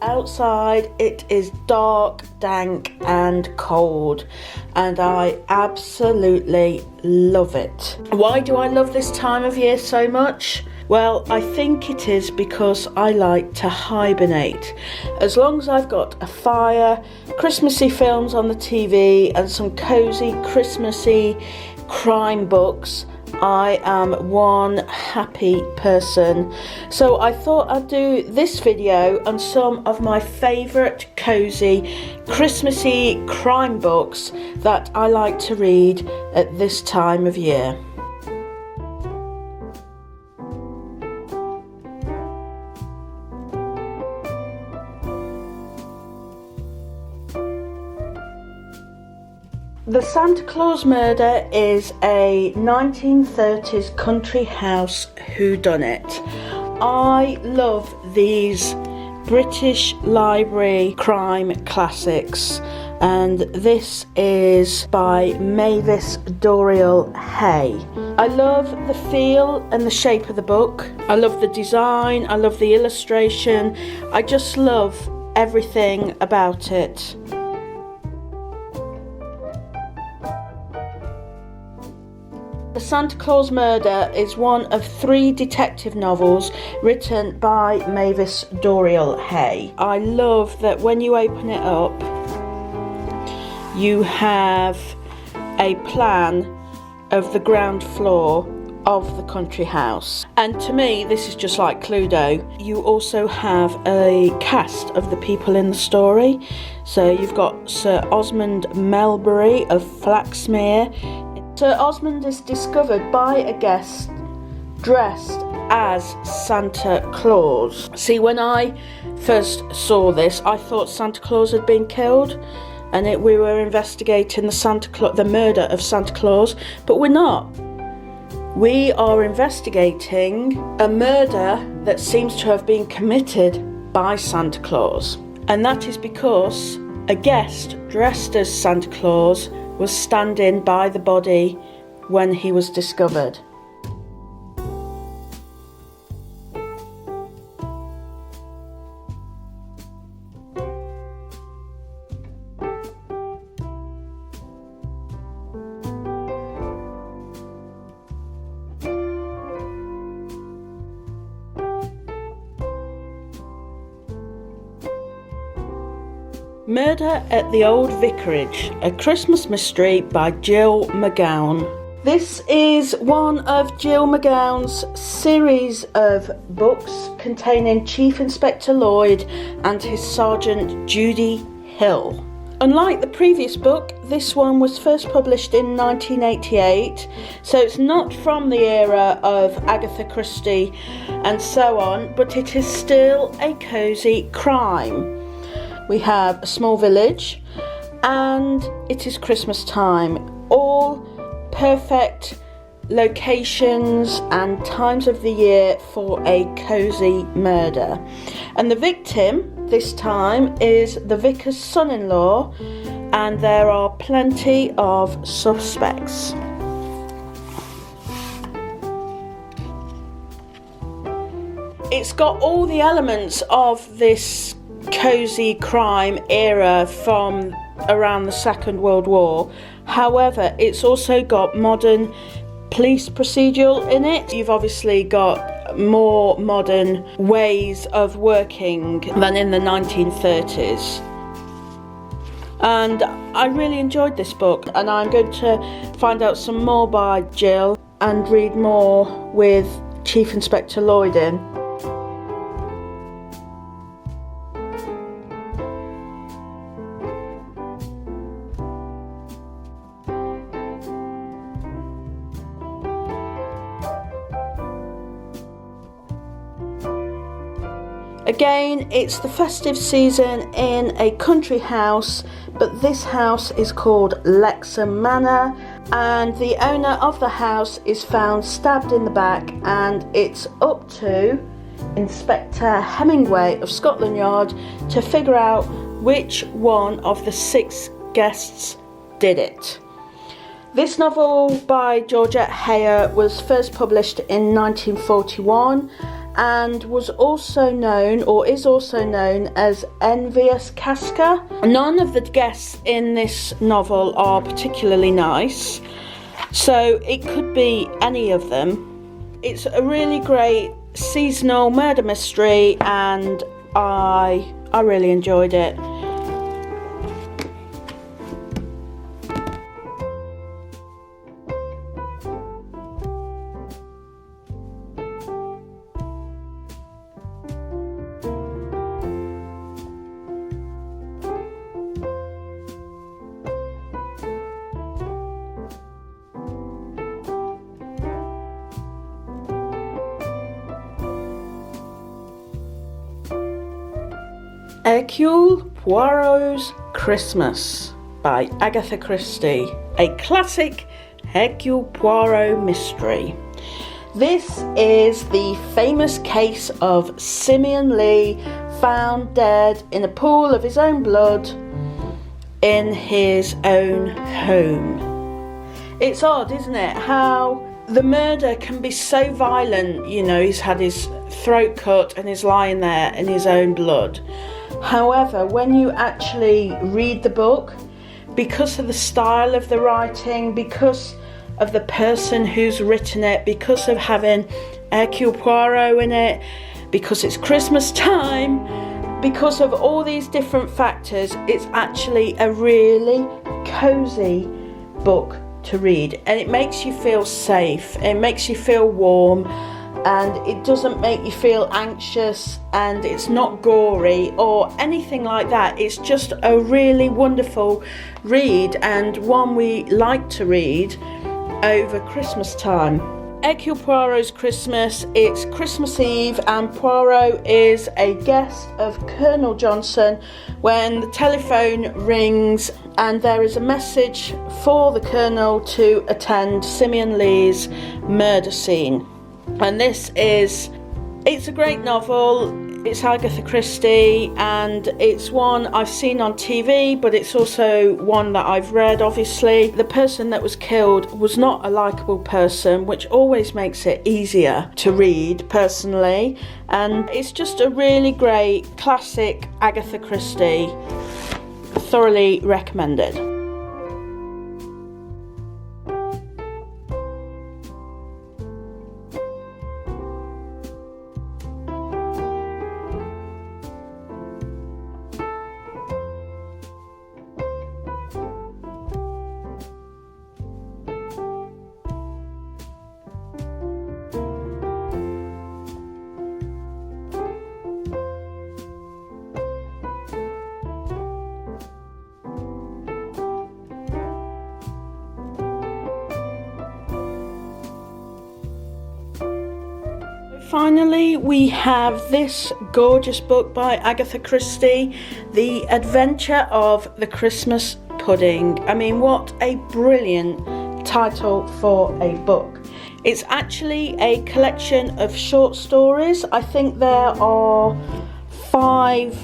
Outside it is dark, dank and cold, and I absolutely love it. Why do I love this time of year so much? Well, I think it is because I like to hibernate. As long as I've got a fire, Christmassy films on the TV and some cosy Christmassy crime books, I am one happy person. So I thought I'd do this video on some of my favourite cosy Christmassy crime books that I like to read at this time of year. The Santa Claus Murder is a 1930s country house whodunit. I love these British Library crime classics, and this is by Mavis Dorial Hay. I love the feel and the shape of the book. I love the design, I love the illustration. I just love everything about it. The Santa Claus Murder is one of 3 detective novels written by Mavis Dorial Hay. I love that when you open it up, you have a plan of the ground floor of the country house. And to me, this is just like Cluedo. You also have a cast of the people in the story. So you've got Sir Osmond Melbury of Flaxmere. Sir Osmond is discovered by a guest dressed as Santa Claus. See, when I first saw this, I thought Santa Claus had been killed, and we were investigating the murder of Santa Claus, but we're not. We are investigating a murder that seems to have been committed by Santa Claus, and that is because a guest dressed as Santa Claus was standing by the body when he was discovered. Murder at the Old Vicarage, a Christmas mystery by Jill McGowan. This is one of Jill McGowan's series of books containing Chief Inspector Lloyd and his Sergeant Judy Hill. Unlike the previous book, this one was first published in 1988, so it's not from the era of Agatha Christie and so on, but it is still a cosy crime. We have a small village and it is Christmas time. All perfect locations and times of the year for a cosy murder. And the victim this time is the vicar's son-in-law, and there are plenty of suspects. It's got all the elements of this cosy crime era from around the Second World War. However, it's also got modern police procedural in it. You've obviously got more modern ways of working than in the 1930s. And I really enjoyed this book, and I'm going to find out some more by Jill and read more with Chief Inspector Lloyd in. Again, it's the festive season in a country house, but this house is called Lexa Manor, and the owner of the house is found stabbed in the back, and it's up to Inspector Hemingway of Scotland Yard to figure out which one of the 6 guests did it. This novel by Georgette Heyer was first published in 1941, and was also known, or is also known, as Envious Casca. None of the guests in this novel are particularly nice, so it could be any of them. It's a really great seasonal murder mystery, and I really enjoyed it. Hercule Poirot's Christmas by Agatha Christie, a classic Hercule Poirot mystery. This is the famous case of Simeon Lee found dead in a pool of his own blood in his own home. It's odd, isn't it, how the murder can be so violent. You know, he's had his throat cut and he's lying there in his own blood. However, when you actually read the book, because of the style of the writing, because of the person who's written it, because of having Hercule Poirot in it, because it's Christmas time, because of all these different factors, it's actually a really cozy book to read, and it makes you feel safe, it makes you feel warm, and it doesn't make you feel anxious, and it's not gory or anything like that. It's just a really wonderful read, and one we like to read over Christmas time. Hercule Poirot's Christmas, it's Christmas Eve, and Poirot is a guest of Colonel Johnson when the telephone rings and there is a message for the Colonel to attend Simeon Lee's murder scene. And it's a great novel. It's Agatha Christie, and it's one I've seen on TV, but it's also one that I've read, obviously. The person that was killed was not a likeable person, which always makes it easier to read, personally. And it's just a really great classic Agatha Christie. Thoroughly recommended. Finally, we have this gorgeous book by Agatha Christie, The Adventure of the Christmas Pudding. I mean, what a brilliant title for a book. It's actually a collection of short stories. I think there are 5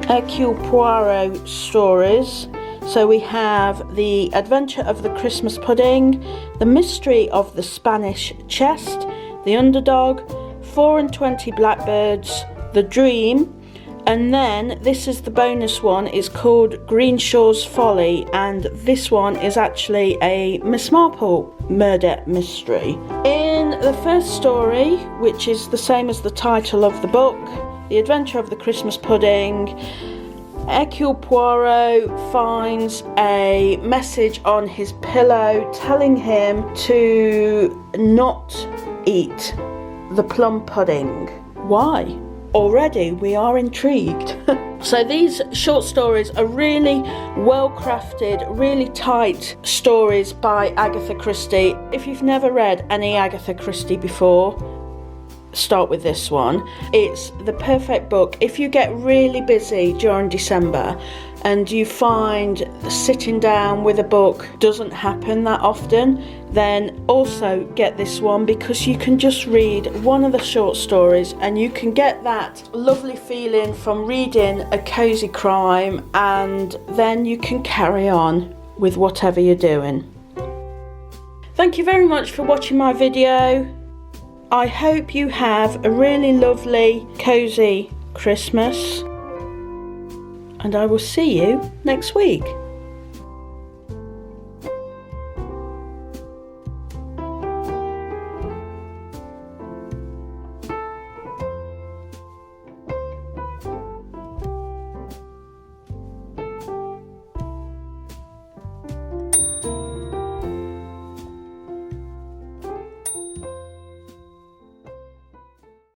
Hercule Poirot stories. So we have The Adventure of the Christmas Pudding, The Mystery of the Spanish Chest, The Underdog, 4 and 20 Blackbirds, The Dream, and then this is the bonus one. It's called Greenshaw's Folly, and this one is actually a Miss Marple murder mystery. In the first story, which is the same as the title of the book, The Adventure of the Christmas Pudding, Hercule Poirot finds a message on his pillow telling him to not eat the plum pudding. Why? Already we are intrigued. So these short stories are really well crafted, really tight stories by Agatha Christie. If you've never read any Agatha Christie before, start with this one. It's the perfect book if you get really busy during December and you find sitting down with a book doesn't happen that often. Then also get this one, because you can just read one of the short stories and you can get that lovely feeling from reading a cozy crime, and then you can carry on with whatever you're doing. Thank you very much for watching my video. I hope you have a really lovely, cosy Christmas, and I will see you next week.